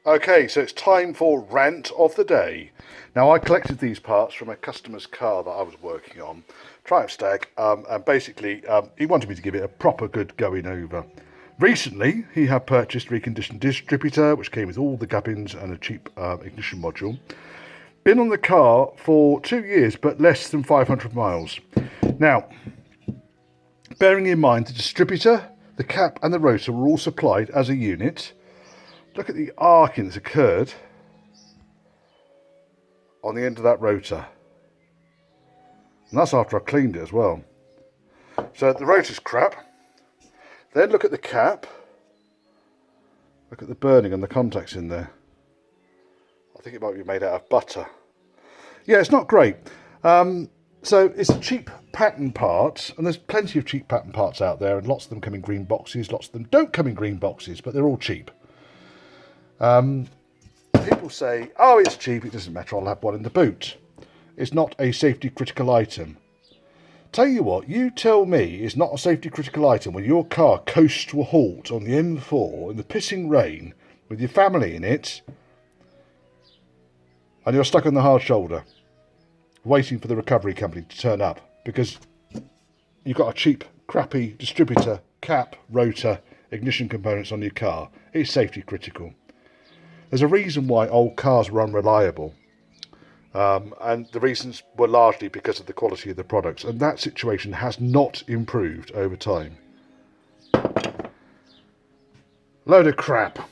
Okay, so it's time for rant of the day. Now, I collected these parts from a customer's car that I was working on, Triumph Stag, and basically he wanted me to give it a proper good going over. Recently, he had purchased reconditioned distributor, which came with all the gubbins and a cheap ignition module. Been on the car for 2 years, but less than 500 miles. Now, bearing in mind the distributor, the cap and the rotor were all supplied as a unit. Look at the arcing that's occurred on the end of that rotor. And that's after I cleaned it as well. So the rotor's crap. Then look at the cap. Look at the burning and the contacts in there. I think it might be made out of butter. Yeah, it's not great. So it's a cheap pattern part, and there's plenty of cheap pattern parts out there, and lots of them come in green boxes, lots of them don't come in green boxes, but they're all cheap. People say, oh, it's cheap, it doesn't matter, I'll have one in the boot. It's not a safety critical item. Tell you what, you tell me it's not a safety critical item when your car coasts to a halt on the M4 in the pissing rain with your family in it, and you're stuck on the hard shoulder waiting for the recovery company to turn up because you've got a cheap, crappy distributor, cap, rotor, ignition components on your car. It's safety critical. There's a reason why old cars were unreliable, and the reasons were largely because of the quality of the products, and that situation has not improved over time. Load of crap.